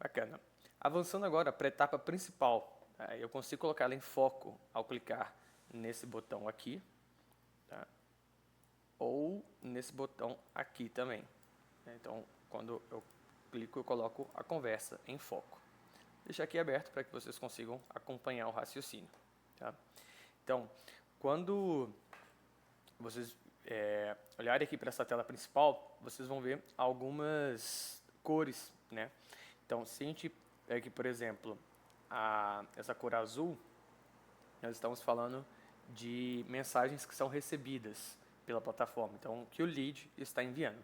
Bacana. Avançando agora para a etapa principal, tá? Eu consigo colocar ela em foco ao clicar nesse botão aqui, tá? Ou nesse botão aqui também. Então, quando eu clico, eu coloco a conversa em foco. Deixar aqui aberto para que vocês consigam acompanhar o raciocínio. Tá? Então, quando vocês olharem aqui para essa tela principal, vocês vão ver algumas cores, né? Então, se a gente pega aqui, por exemplo, essa cor azul, nós estamos falando de mensagens que são recebidas pela plataforma, então que o lead está enviando.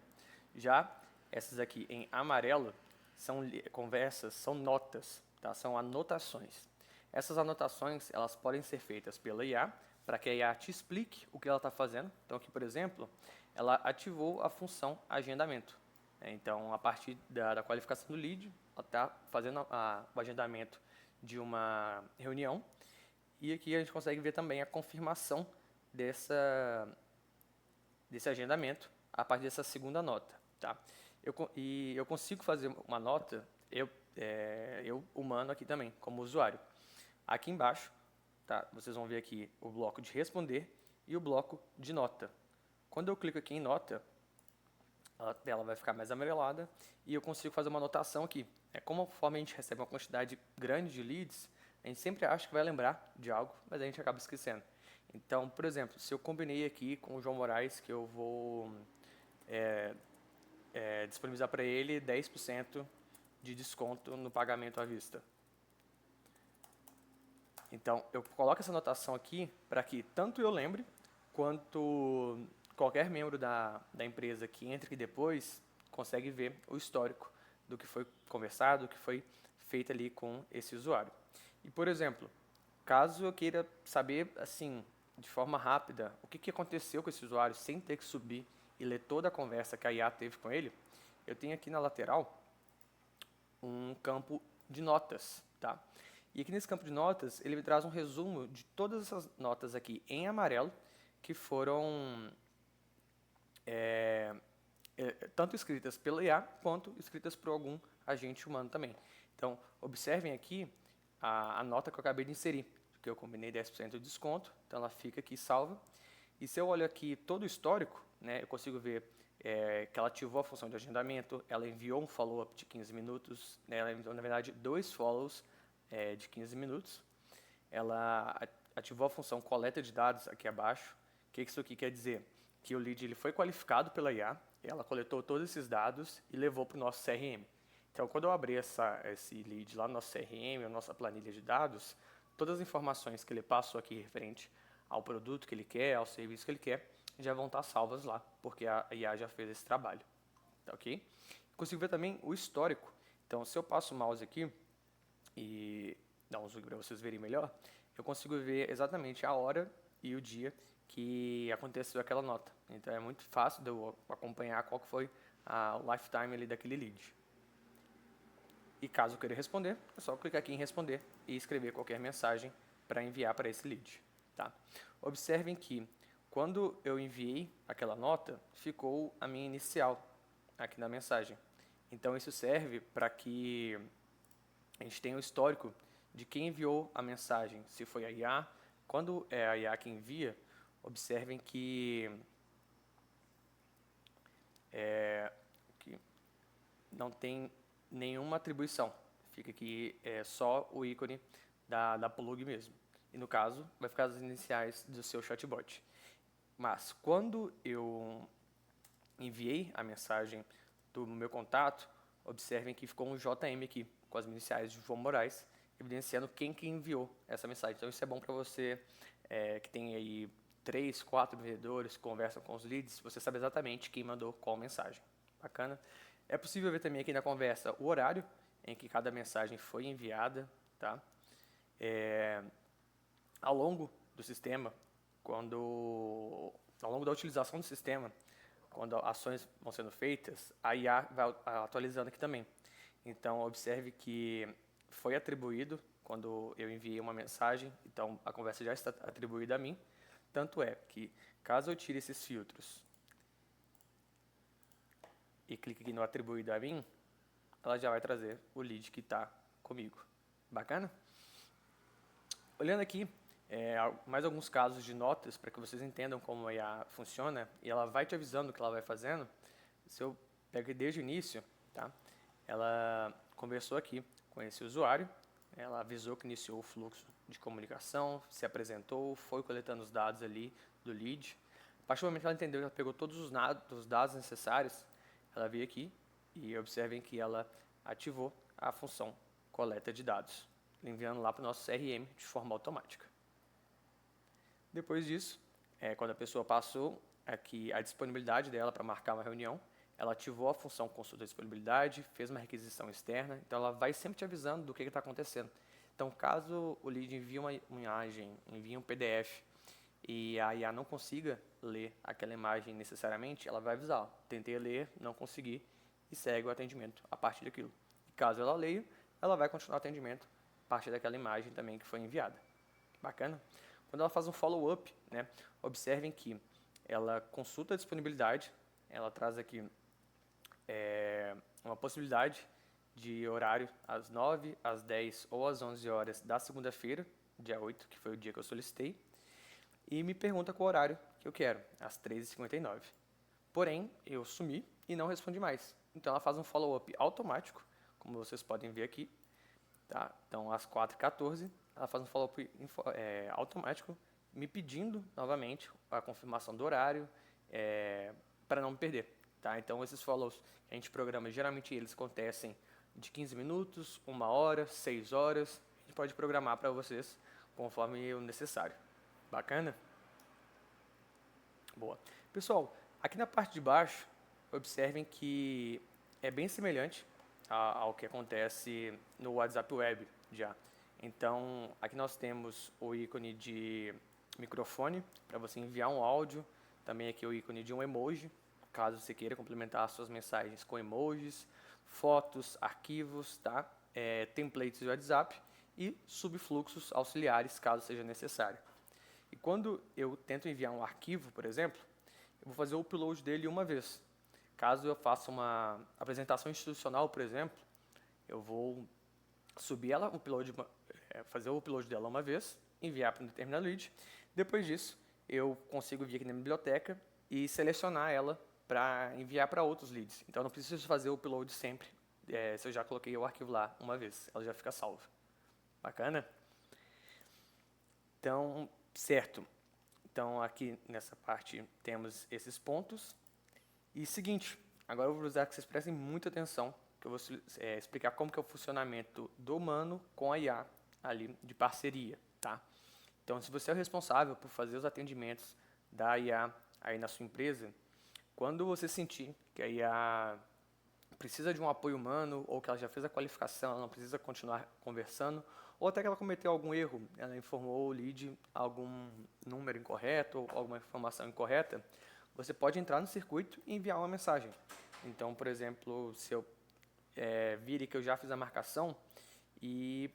Já essas aqui em amarelo são conversas, são notas, tá? São anotações. Essas anotações elas podem ser feitas pela IA para que a IA te explique o que ela está fazendo. Então aqui, por exemplo, ela ativou a função agendamento. Então, a partir da qualificação do lead, ela está fazendo o agendamento de uma reunião. E aqui a gente consegue ver também a confirmação desse agendamento a partir dessa segunda nota. Tá? Eu consigo fazer uma nota, eu humano aqui também, como usuário. Aqui embaixo, tá, vocês vão ver aqui o bloco de responder e o bloco de nota. Quando eu clico aqui em nota, a tela vai ficar mais amarelada e eu consigo fazer uma anotação aqui. Conforme a gente recebe uma quantidade grande de leads, a gente sempre acha que vai lembrar de algo, mas a gente acaba esquecendo. Então, por exemplo, se eu combinei aqui com o João Moraes que eu vou disponibilizar para ele 10% de desconto no pagamento à vista. Então, eu coloco essa anotação aqui para que tanto eu lembre, quanto qualquer membro da empresa que entre aqui depois consegue ver o histórico do que foi conversado, do que foi feito ali com esse usuário. E, por exemplo, caso eu queira saber, assim, de forma rápida, o que aconteceu com esse usuário sem ter que subir e ler toda a conversa que a IA teve com ele, eu tenho aqui na lateral um campo de notas, tá? E aqui nesse campo de notas, ele me traz um resumo de todas essas notas aqui em amarelo que foram tanto escritas pela IA quanto escritas por algum agente humano também. Então, observem aqui a nota que eu acabei de inserir, que eu combinei 10% de desconto, então ela fica aqui salva. E se eu olho aqui todo o histórico, né, eu consigo ver que ela ativou a função de agendamento, ela enviou um follow-up de 15 minutos, né, ela enviou, na verdade, 2 follows de 15 minutos. Ela ativou a função coleta de dados aqui abaixo. O que isso aqui quer dizer? Que o lead ele foi qualificado pela IA, ela coletou todos esses dados e levou para o nosso CRM. Então, quando eu abrir esse lead lá no nosso CRM, a nossa planilha de dados, todas as informações que ele passou aqui referente ao produto que ele quer, ao serviço que ele quer, já vão estar salvas lá, porque a IA já fez esse trabalho. Tá ok? Consigo ver também o histórico. Então, se eu passo o mouse aqui e dar um zoom para vocês verem melhor, eu consigo ver exatamente a hora e o dia que aconteceu aquela nota. Então é muito fácil de eu acompanhar qual que foi a lifetime ali daquele lead. E caso eu queira responder, é só clicar aqui em responder e escrever qualquer mensagem para enviar para esse lead. Tá? Observem que quando eu enviei aquela nota, ficou a minha inicial aqui na mensagem. Então isso serve para que a gente tenha o histórico de quem enviou a mensagem, se foi a IA. Quando é a IA que envia, observem que não tem nenhuma atribuição. Fica aqui só o ícone da plug mesmo. E no caso, vai ficar as iniciais do seu chatbot. Mas quando eu enviei a mensagem do meu contato, observem que ficou um JM aqui, com as iniciais de João Moraes, evidenciando quem que enviou essa mensagem. Então isso é bom para você que tem aí 3, 4 vendedores que conversam com os leads, você sabe exatamente quem mandou qual mensagem. Bacana? É possível ver também aqui na conversa o horário em que cada mensagem foi enviada, tá? Ao longo do sistema, ao longo da utilização do sistema, quando ações vão sendo feitas, a IA vai atualizando aqui também. Então, observe que foi atribuído quando eu enviei uma mensagem, então a conversa já está atribuída a mim. Tanto é que, caso eu tire esses filtros e clique aqui no atribuído a mim, ela já vai trazer o lead que está comigo. Bacana? Olhando aqui, mais alguns casos de notas para que vocês entendam como a IA funciona, e ela vai te avisando o que ela vai fazendo. Se eu pego desde o início, tá? Ela conversou aqui com esse usuário, ela avisou que iniciou o fluxo de comunicação, se apresentou, foi coletando os dados ali do lead. A partir do momento que ela entendeu que ela pegou todos os dados necessários, ela veio aqui e observem que ela ativou a função coleta de dados, enviando lá para o nosso CRM de forma automática. Depois disso, quando a pessoa passou aqui a disponibilidade dela para marcar uma reunião, ela ativou a função consulta disponibilidade, fez uma requisição externa, então ela vai sempre te avisando do que está acontecendo. Então, caso o lead envie uma imagem, envie um PDF e a IA não consiga ler aquela imagem necessariamente, ela vai avisar, tentei ler, não consegui, e segue o atendimento a partir daquilo. E caso ela leia, ela vai continuar o atendimento a partir daquela imagem também que foi enviada. Bacana? Quando ela faz um follow-up, né, observem que ela consulta a disponibilidade, ela traz aqui uma possibilidade de horário às 9, às 10 ou às 11 horas da segunda-feira, dia 8, que foi o dia que eu solicitei, e me pergunta qual horário que eu quero, às 13h59. Porém, eu sumi e não respondi mais. Então, ela faz um follow-up automático, como vocês podem ver aqui. Tá? Então, às 4h14, ela faz um follow-up automático, me pedindo novamente a confirmação do horário, para não me perder. Tá? Então, esses follows que a gente programa, geralmente eles acontecem de 15 minutos, 1 hora, 6 horas. A gente pode programar para vocês conforme o necessário. Bacana? Boa. Pessoal, aqui na parte de baixo, observem que é bem semelhante ao que acontece no WhatsApp Web já. Então, aqui nós temos o ícone de microfone para você enviar um áudio, também aqui o ícone de um emoji, caso você queira complementar suas mensagens com emojis, fotos, arquivos, tá? Templates de WhatsApp e subfluxos auxiliares, caso seja necessário. E quando eu tento enviar um arquivo, por exemplo, eu vou fazer o upload dele uma vez. Caso eu faça uma apresentação institucional, por exemplo, eu vou subir ela, fazer o upload dela uma vez, enviar para um determinado lead. Depois disso, eu consigo vir aqui na biblioteca e selecionar ela para enviar para outros leads. Então, eu não preciso fazer o upload sempre, se eu já coloquei o arquivo lá uma vez, ela já fica salva. Bacana? Então, certo. Então, aqui nessa parte temos esses pontos. E seguinte, agora eu vou precisar que vocês prestem muita atenção, que eu vou explicar como que é o funcionamento do humano com a IA ali de parceria, tá? Então, se você é o responsável por fazer os atendimentos da IA aí na sua empresa, quando você sentir que a IA precisa de um apoio humano ou que ela já fez a qualificação, ela não precisa continuar conversando, ou até que ela cometeu algum erro, ela informou o lead algum número incorreto ou alguma informação incorreta, você pode entrar no circuito e enviar uma mensagem. Então, por exemplo, se eu vir que eu já fiz a marcação e,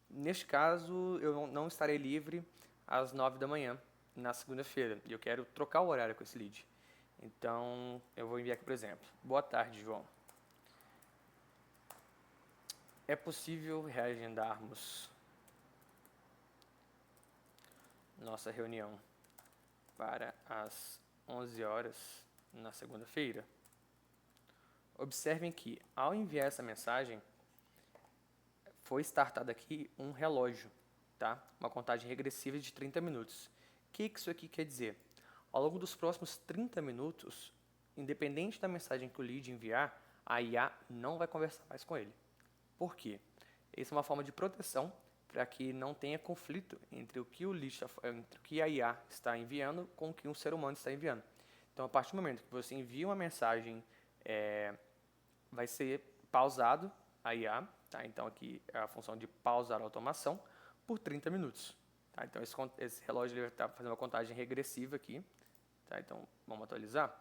neste caso, eu não estarei livre às 9 da manhã na segunda-feira e eu quero trocar o horário com esse lead. Então, eu vou enviar aqui, por exemplo. Boa tarde, João. É possível reagendarmos nossa reunião para as 11 horas na segunda-feira? Observem que, ao enviar essa mensagem, foi startado aqui um relógio, tá? Uma contagem regressiva de 30 minutos. O que isso aqui quer dizer? Ao longo dos próximos 30 minutos, independente da mensagem que o lead enviar, a IA não vai conversar mais com ele. Por quê? Isso é uma forma de proteção para que não tenha conflito entre o que entre o que a IA está enviando com o que um ser humano está enviando. Então, a partir do momento que você envia uma mensagem, vai ser pausado a IA, tá? Então, aqui é a função de pausar a automação por 30 minutos. Tá? Então, esse relógio vai estar fazendo uma contagem regressiva aqui. Tá? Então, vamos atualizar.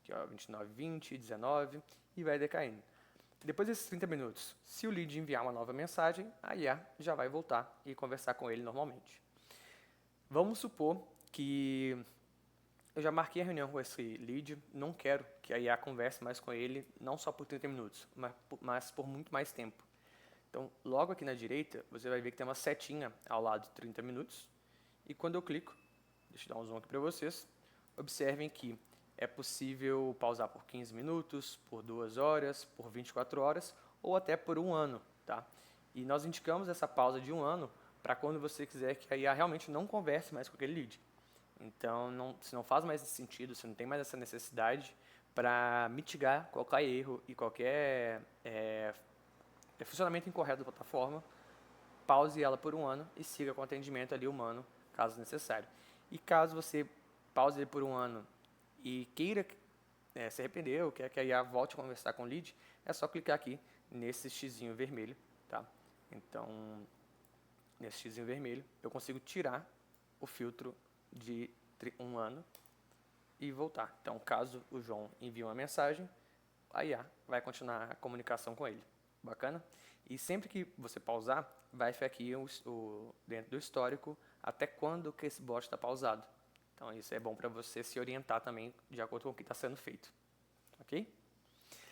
Aqui, ó, 29, 20, 19 e vai decaindo. Depois desses 30 minutos, se o lead enviar uma nova mensagem, a IA já vai voltar e conversar com ele normalmente. Vamos supor que eu já marquei a reunião com esse lead, não quero que a IA converse mais com ele, não só por 30 minutos, mas por muito mais tempo. Então, logo aqui na direita, você vai ver que tem uma setinha ao lado de 30 minutos. E quando eu clico, deixa eu dar um zoom aqui para vocês, observem que é possível pausar por 15 minutos, por 2 horas, por 24 horas ou até por um ano, tá? E nós indicamos essa pausa de um ano para quando você quiser que a IA realmente não converse mais com aquele lead. Então, se não faz mais esse sentido, se não tem mais essa necessidade, para mitigar qualquer erro e qualquer funcionamento incorreto da plataforma, pause ela por um ano e siga com o atendimento ali humano, caso necessário. E caso você pause ele por um ano e queira se arrepender ou quer que a IA volte a conversar com o lead, é só clicar aqui nesse xizinho vermelho, tá? Então, nesse xizinho vermelho, eu consigo tirar o filtro de um ano e voltar. Então, caso o João envie uma mensagem, a IA vai continuar a comunicação com ele. Bacana? E sempre que você pausar, vai ficar aqui dentro do histórico até quando que esse bot está pausado. Então, isso é bom para você se orientar também de acordo com o que está sendo feito. Ok?